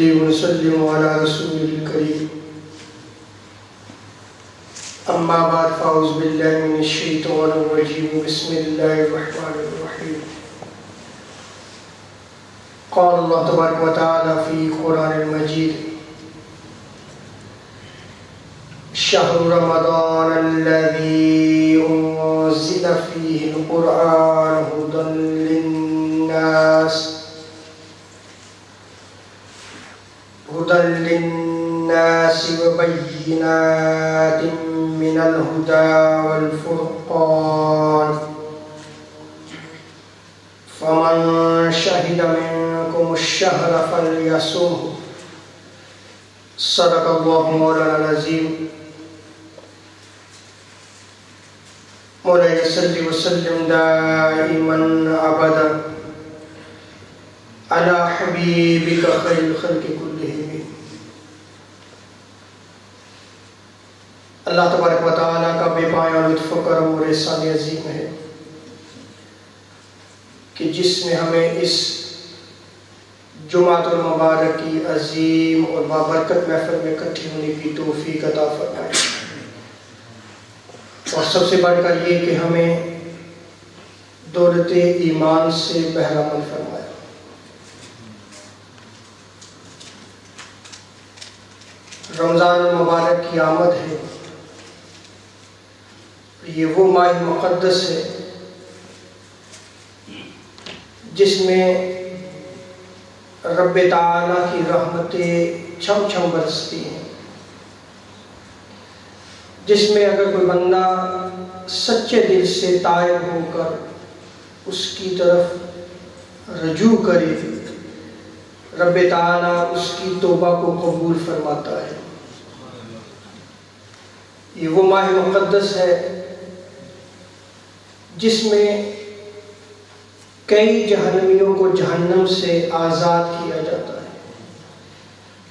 نصلي ونسلم على رسول الكريم أما بعد فأعوذ بالله من الشيطان الرجيم بسم الله الرحمن الرحيم قال الله تبارك وتعالى في القرآن المجيد شهر رمضان الذي أنزل فيه القرآن هدى للناس وبينات من الهدى والفرقان فمن شهد منكم الشهر فليصمه صدق الله مولانا العظيم مولاي صل وسلم دائما ابدا على حبيبك خير الخلق كلهم. اللہ تبارک و تعالیٰ کا بے پایہ لطف و کرم اور احسان عظیم ہے کہ جس نے ہمیں اس جمعۃ المبارک کی عظیم اور بابرکت محفل میں اکٹھے ہونے کی توفیق عطا فرمائی، اور سب سے بڑھ کر یہ کہ ہمیں دولت ایمان سے بہرہ مند فرمایا. رمضان المبارک کی آمد ہے، یہ وہ ماہ مقدس ہے جس میں رب تعالیٰ کی رحمتیں چھم چھم برستی ہیں، جس میں اگر کوئی بندہ سچے دل سے تائب ہو کر اس کی طرف رجوع کرے، رب تعالیٰ اس کی توبہ کو قبول فرماتا ہے. یہ وہ ماہ مقدس ہے جس میں کئی جہنمیوں کو جہنم سے آزاد کیا جاتا ہے.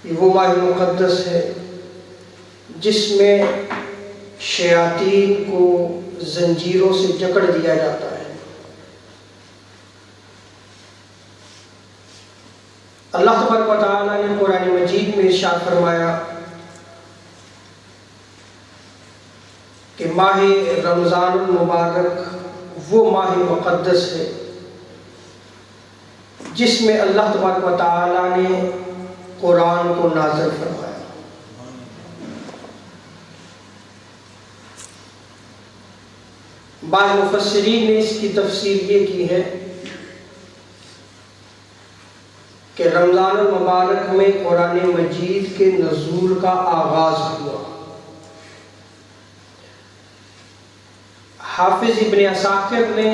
یہ وہ ماہ مقدس ہے جس میں شیاطین کو زنجیروں سے جکڑ دیا جاتا ہے. اللہ تبارک و تعالیٰ نے قرآن مجید میں ارشاد فرمایا کہ ماہ رمضان المبارک وہ ماہ مقدس ہے جس میں اللہ تبارک و تعالیٰ نے قرآن کو نازل فرمایا. بعض مفسرین نے اس کی تفسیر یہ کی ہے کہ رمضان المبارک میں قرآن مجید کے نزول کا آغاز ہوا. حافظ ابن عساکر نے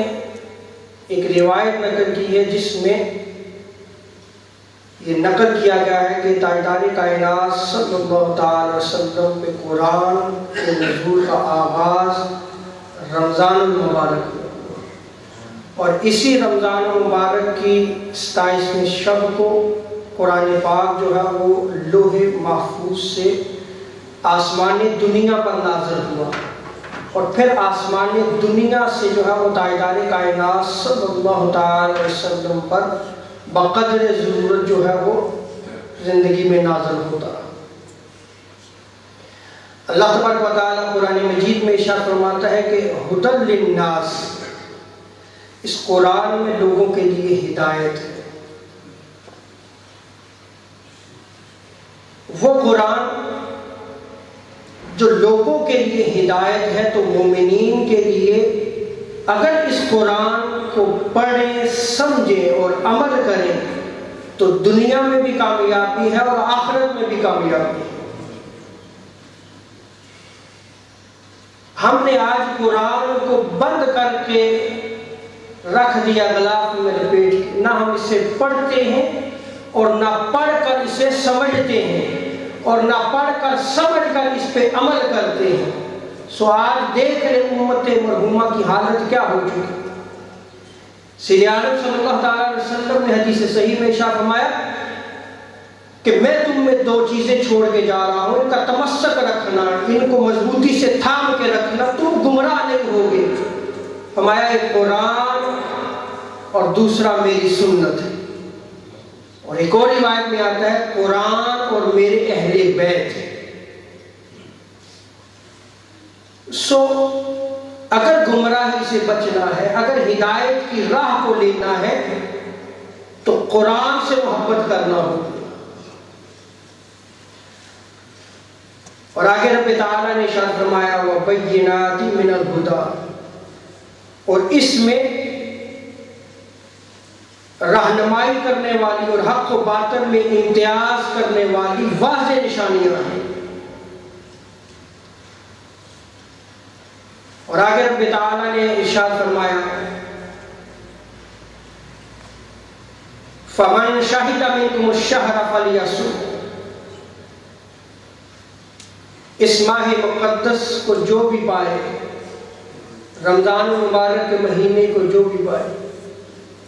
ایک روایت نقل کی ہے جس میں یہ نقل کیا گیا ہے کہ تاجدار کائنات صلی اللہ تعالی وسلم میں قرآن کے نزول کا آغاز رمضان المبارک میں، اور اسی رمضان المبارک کی 27ویں شب کو قرآن پاک جو ہے وہ لوح محفوظ سے آسمان دنیا پر نازل ہوا، اور پھر آسمان دنیا سے جو ہے وہ تاجدار کائنات صلی اللہ تعالی وسلم پر بقدر ضرورت جو ہے وہ زندگی میں نازل ہوتا رہا. اللہ تبارک و تعالیٰ قرآن مجید میں ارشاد فرماتا ہے کہ ہدی للناس، اس قرآن میں لوگوں کے لیے ہدایت ہے. وہ قرآن جو لوگوں کے لیے ہدایت ہے تو مومنین کے لیے اگر اس قرآن کو پڑھیں، سمجھیں اور عمل کریں تو دنیا میں بھی کامیابی ہے اور آخرت میں بھی کامیابی ہے. ہم نے آج قرآن کو بند کر کے رکھ دیا غلاف میں لپیٹ کے، نہ ہم اسے پڑھتے ہیں اور نہ پڑھ کر اسے سمجھتے ہیں اور نہ پڑھ کر سمجھ کر اس پہ عمل کرتے ہیں. سو آج دیکھ رہے امت مرحومہ کی حالت کیا ہو چکی. سید عالم صلی اللہ تعالی علیہ وسلم نے حدیث صحیح میں ارشاد فرمایا کہ میں تم میں 2 چیزیں چھوڑ کے جا رہا ہوں، ان کا تمسک رکھنا، ان کو مضبوطی سے تھام کے رکھنا، تم گمراہ نہیں ہوگے. فرمایا ایک قرآن اور دوسرا میری سنت ہے. اور اور ایک اور روایت میں آتا ہے قرآن اور میرے اہل بیت. سو اگر گمراہی سے بچنا ہے، اگر ہدایت کی راہ کو لینا ہے تو قرآن سے محبت کرنا ہوگا. اور آگے رب تعالیٰ نے ارشاد فرمایا وَبَيِّنَاتٍ مِّنَ الْهُدَىٰ، اور اس میں رہنمائی کرنے والی اور حق و باطل میں امتیاز کرنے والی واضح نشانیاں ہیں. اور آگے رب تعالیٰ نے ارشاد فرمایا فَمَنْ شَهِدَ مِنْكُمُ الشَّهْرَ فَلْيَصُمْهُ، اس ماہ مقدس کو جو بھی پائے، رمضان المبارک کے مہینے کو جو بھی پائے،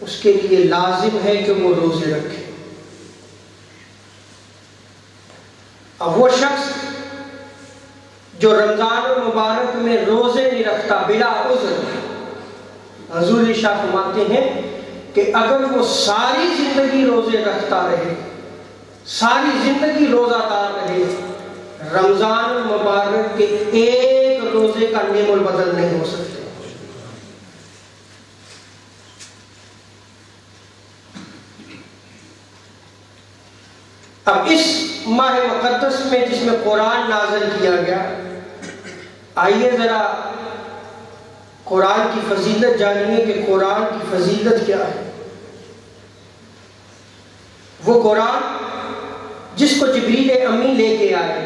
اس کے لیے لازم ہے کہ وہ روزے رکھے. اب وہ شخص جو رمضان المبارک میں روزے نہیں رکھتا بلا عذر، حضور ارشاد فرماتے ہیں کہ اگر وہ ساری زندگی روزے رکھتا رہے، ساری زندگی روزہ دار رہے، رمضان المبارک کے ایک روزے کا نعم البدل نہیں ہو سکتے. اب اس ماہ مقدس میں جس میں قرآن نازل کیا گیا، آئیے ذرا قرآن کی فضیلت جانیے کہ قرآن کی فضیلت کیا ہے. وہ قرآن جس کو جبریل امی لے کے آئے،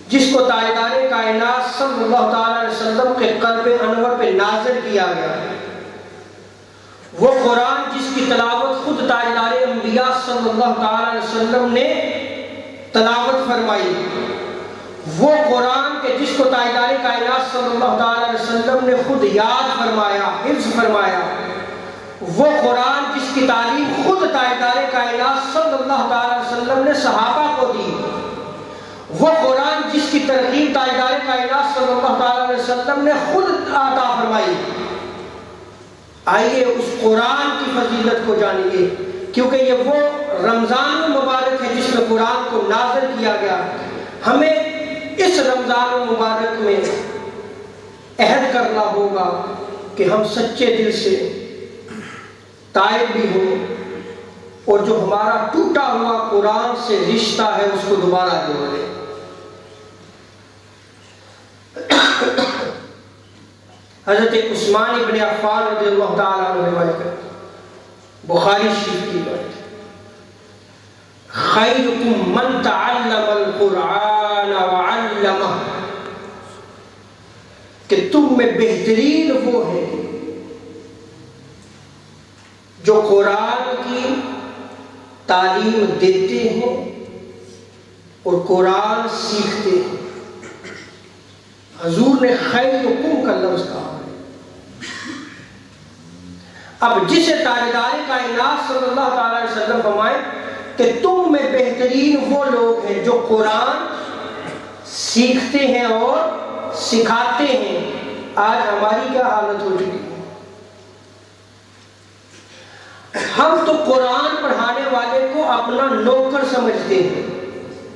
جس کو تاجدار کائنات صلی اللہ تعالی علیہ وسلم کے قلب انور پہ نازل کیا گیا، وہ قرآن جس کی تلاوت خود تاجدار انبیاء صلی اللہ تعالی علیہ وسلم نے تلاوت فرمائی، وہ قرآن کے جس کو تاجدار کائنات صلی اللہ تعالی علیہ وسلم نے خود یاد فرمایا، حفظ فرمایا، وہ قرآن جس کی تعلیم خود تاجدار کائنات صلی اللہ تعالی علیہ وسلم نے صحابہ کو دی، وہ قرآن جس کی ترغیب تاجدار کائنات صلی اللہ تعالی علیہ وسلم نے خود عطا فرمائی. آئیے اس قرآن کی فضیلت کو جانیے، کیونکہ یہ وہ رمضان المبارک ہے جس میں قرآن کو نازل کیا گیا. ہمیں اس رمضان المبارک میں عہد کرنا ہوگا کہ ہم سچے دل سے تائب بھی ہوں، اور جو ہمارا ٹوٹا ہوا قرآن سے رشتہ ہے اس کو دوبارہ جوڑ لیں. حضرت عثمان ابن عفان رضی اللہ تعالیٰ عنہ روایت کرتے، بخاری شریف کی بات، خیرکم من تعلم القرآن وعلمہ، کہ تم میں بہترین وہ ہے جو قرآن کی تعلیم دیتے ہیں اور قرآن سیکھتے ہیں. حضور نے خیرکم کا لفظ کہا. اب جسے تاجدار کائنات صلی اللہ تعالی علیہ وسلم فرمائے کہ تم میں بہترین وہ لوگ ہیں جو قرآن سیکھتے ہیں اور سکھاتے ہیں. آج ہماری کیا حالت ہو چکی ہے؟ ہم تو قرآن پڑھانے والے کو اپنا نوکر سمجھتے ہیں،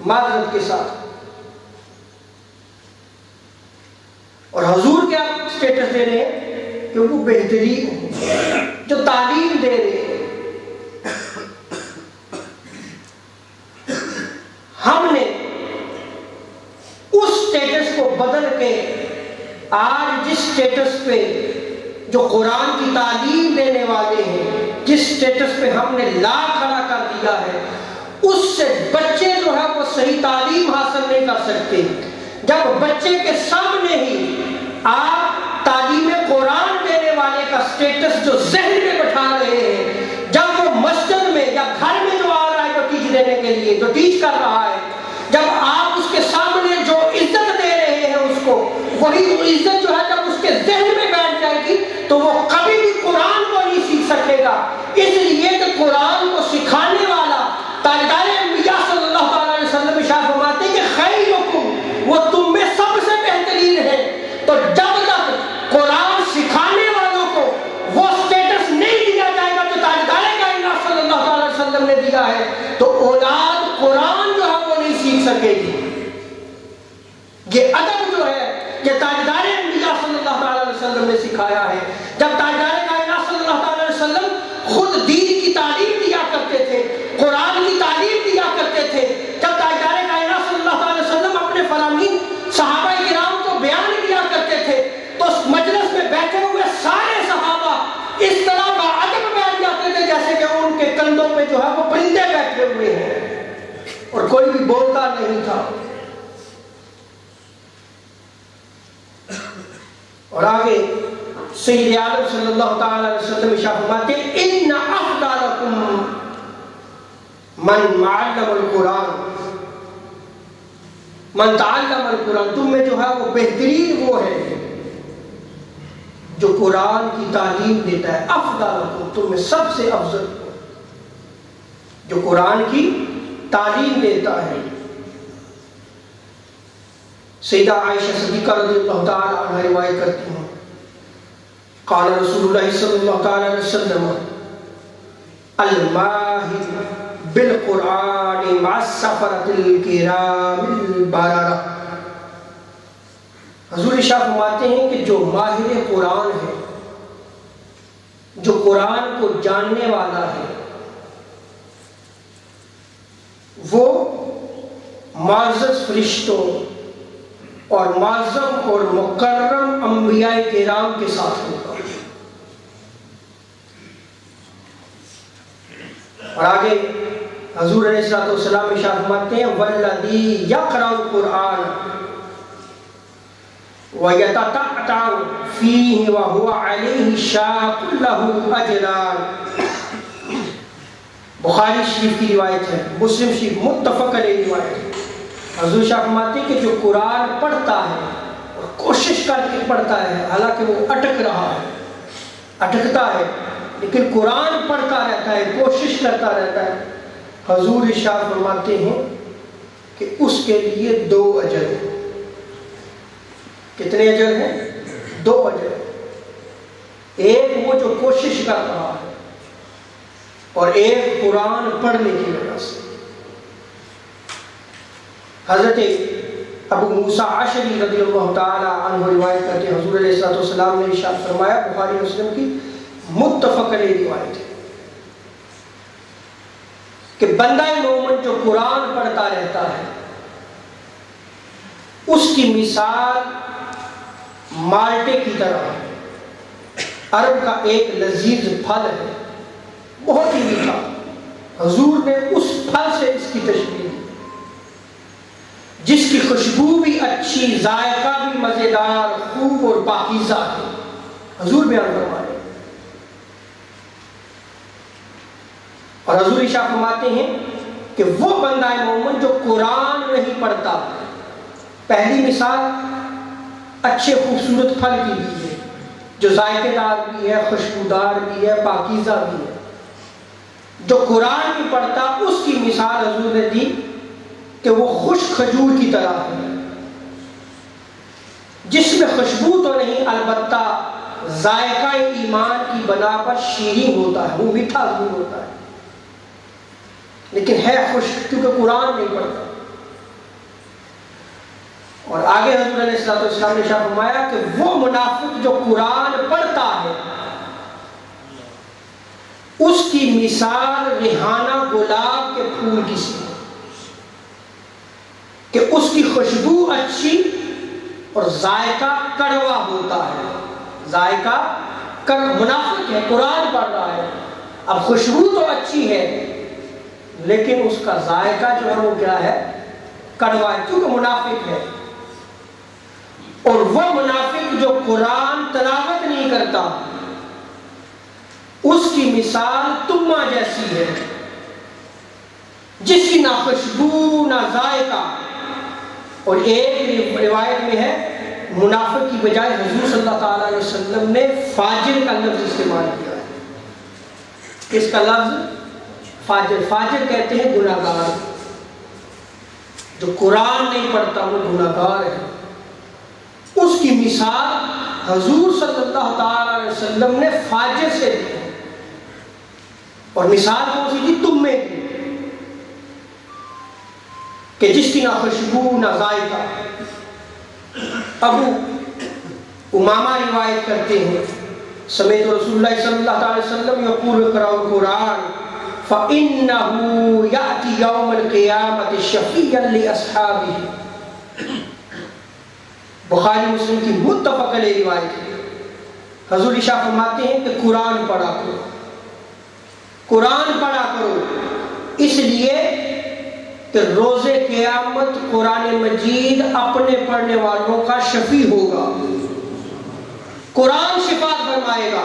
معذرت کے ساتھ. اور حضور کیا سٹیٹس دے رہے ہیں کہ وہ بہترین جو تعلیم دے رہے ہیں. ہم نے اس سٹیٹس کو بدل کے آج جس سٹیٹس پہ جو قرآن کی تعلیم دینے والے ہیں، جس سٹیٹس پہ ہم نے لا کھڑا کر دیا ہے، اس سے بچے جو ہے وہ صحیح تعلیم حاصل نہیں کر سکتے. جب بچے کے سامنے ہی آپ تعلیم قرآن دینے والے کا سٹیٹس جو ذہن میں بٹھا رہے ہیں، جب وہ مسجد میں یا گھر میں جو آ رہا ہے جو ٹیچ دینے کے لیے جو ٹیچ کر رہا ہے، جب آپ اس کے سامنے جو عزت دے رہے ہیں اس کو، وہی عزت جو ہے جب اس کے ذہن میں بیٹھ جائے گی تو وہ کبھی بھی قرآن کو نہیں سیکھ سکے گا. اس لیے کہ قرآن کو سکھانے والا تاجدار انبیاء صلی اللہ تعالی علیہ وسلم ارشاد فرماتے ہیں کہ خیرکم، وہ تم میں سب سے بہترین ہے. تو جب تک قرآن سکھانے والوں کو وہ سٹیٹس نہیں دیا جائے گا جو تاجدار کائنات صلی اللہ تعالی وسلم نے اولاد قرآن جو ہے وہ نہیں سیکھ سکے گی۔ یہ ادب جو ہے یہ تاجدار انبیاء صلی اللہ تعالیٰ علیہ وسلم نے سکھایا ہے۔ جب تاجدار کائنات صلی اللہ تعالیٰ علیہ وسلم خود دین کی تعلیم دیا کرتے تھے، قرآن کی تعلیم دیا کرتے تھے، جب تاجدار کائنات صلی اللہ تعالیٰ علیہ وسلم اپنے فرامین صحابہ کرام کو بیان کیا کرتے تھے تو اس مجلس میں بیٹھے ہوئے سارے صحابہ اس طرح باادب بیٹھ جاتے تھے جیسے کہ ان کے کندھوں پہ جو ہے وہ پرندے بیٹھے ہوئے ہیں اور کوئی بھی بولتا نہیں تھا۔ اور آگے سید عالم صلی اللہ تعالی علیہ وسلم ارشاد فرماتے ہیں ان افضلکم من علم القرآن من تعلم القرآن، تم میں جو ہے وہ بہترین وہ ہے جو قرآن کی تعلیم دیتا ہے۔ افضلکم، تم میں سب سے افضل جو قرآن کی تعلیم دیتا ہے۔ سیدہ عائشہ صدیقہ رضی اللہ تعالی عنہ روایت کرتی ہیں قال رسول اللہ صلی اللہ تعالی علیہ وسلم الماہر بالقرآن مع السفرۃ الکرام البررہ، حضور ارشاد فرماتے ہیں کہ جو ماہر قرآن ہے، جو قرآن کو جاننے والا ہے، وہ معزز فرشتوں اور معظم اور مکرم انبیاء کرام کے ساتھ ہوگا۔ اور آگے حضور علیہ الصلوۃ والسلام ارشاد فرماتے ہیں والذی یقرأ القرآن ویتتعتع فیہ وہو علیہ شاق لہ اجران، بخاری شریف کی روایت ہے، مسلم شریف متفق علیہ روایت ہے۔ حضور شاہ فرماتے ہیں کہ جو قرآن پڑھتا ہے اور کوشش کر کے پڑھتا ہے، حالانکہ وہ اٹک رہا ہے، اٹکتا ہے، لیکن قرآن پڑھتا رہتا ہے، کوشش کرتا رہتا ہے، حضور ارشاد فرماتے ہیں کہ اس کے لیے 2 اجر ہیں۔ کتنے اجر ہیں؟ 2 اجر۔ ایک وہ جو کوشش کر رہا ہے اور ایک قرآن پڑھنے کی وجہ سے۔ حضرت ابو موسیٰ اشعری رضی اللہ تعالی عنہ روایت کرتے ہیں حضور علیہ الصلوۃ والسلام نے ارشاد فرمایا، بخاری مسلم کی متفق علیہ روایت ہے، کہ بندہ مومن جو قرآن پڑھتا رہتا ہے اس کی مثال مالٹے کی طرح ہے۔ عرب کا ایک لذیذ پھل ہے، بہت ہی میٹھا، حضور نے اس پھل سے اس کی تشبیہ دی، جس کی خوشبو بھی اچھی، ذائقہ بھی مزیدار، خوب اور پاکیزہ ہے۔ حضور بیان فرمائے اور حضور ارشاد فرماتے ہیں کہ وہ بندہ مومن جو قرآن نہیں پڑھتا، پہلی مثال اچھے خوبصورت پھل کی بھی ہے جو ذائقے دار بھی ہے، خوشبودار بھی ہے، پاکیزہ بھی ہے۔ جو قرآن نہیں پڑھتا اس کی مثال حضور نے دی کہ وہ خشک کھجور کی طرح ہے، جس میں خوشبو تو نہیں البتہ ذائقہ ایمان کی بنا پر شیریں ہوتا ہے، وہ میٹھا ضرور ہوتا ہے لیکن ہے خشک، کیونکہ قرآن نہیں پڑھتا۔ اور آگے حضور علیہ الصلوۃ والسلام نے ارشاد فرمایا کہ وہ منافق جو قرآن پڑھتا ہے اس کی مثال ریحانہ گلاب کے پھول کی سی ہے، کہ اس کی خوشبو اچھی اور ذائقہ کڑوا ہوتا ہے۔ ذائقہ منافق ہے، قرآن پڑھ رہا ہے، اب خوشبو تو اچھی ہے لیکن اس کا ذائقہ جو ہے وہ کیا ہے؟ کڑوا ہے، کیونکہ منافق ہے۔ اور وہ منافق جو قرآن تلاوت نہیں کرتا اس کی مثال تمہ جیسی ہے، جس کی نہ خوشبو نہ ذائقہ۔ اور ایک روایت میں ہے منافق کی بجائے حضور صلی اللہ تعالیٰ علیہ وسلم نے فاجر کا لفظ استعمال کیا ہے۔ کس کا لفظ؟ فاجر۔ فاجر کہتے ہیں گناہ گار، جو قرآن نہیں پڑھتا وہ گناہ گار ہے۔ اس کی مثال حضور صلی اللہ تعالیٰ علیہ وسلم نے فاجر سے دی، اور مثال کون سی دی؟ تمے کی، کہ جس کی نہ خوشبو نہ ذائقہ۔ ابو امامہ روایت کرتے ہیں سمیت رسول اللہ صلی اللہ علیہ وسلم یقول اقرأوا القرآن فإنه يأتي يوم القيامة شفيعا لأصحابه۔ بخاری مسلم کی متفق علیہ روایت ہے۔ حضور ارشاد فرماتے ہیں کہ قرآن پڑھا کرو، قرآن پڑھا کرو، اس لیے کہ روز قیامت قرآن مجید اپنے پڑھنے والوں کا شفیع ہوگا، قرآن شفاعت فرمائے گا۔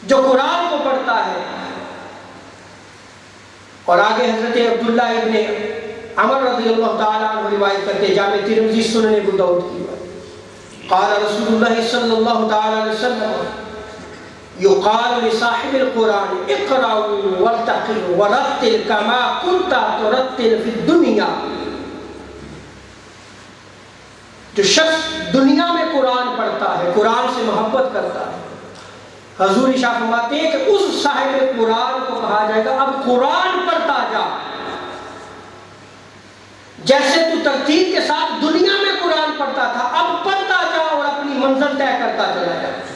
جو قرآن کو پڑھتا ہے، اور آگے حضرت عبداللہ ابن عمر رضی اللہ تعالیٰ عنہ روایت کرتے ہیں، جامع ترمذی سنن ابو داؤد کی بات، قال رسول اللہ صلی اللہ تعالیٰ علیہ وسلم یقال لصاحب القرآن اقرأ وارتقل ورتل كما كنت ترتل في الدنيا۔ جو شخص دنیا میں قرآن پڑھتا ہے، قرآن سے محبت کرتا ہے، حضور ارشاد فرماتے ہیں کہ اس صاحب قرآن کو کہا جائے گا اب قرآن پڑھتا جا، جیسے تو ترتیب کے ساتھ دنیا میں قرآن پڑھتا تھا اب پڑھتا جا اور اپنی منزل طے کرتا چلا جا۔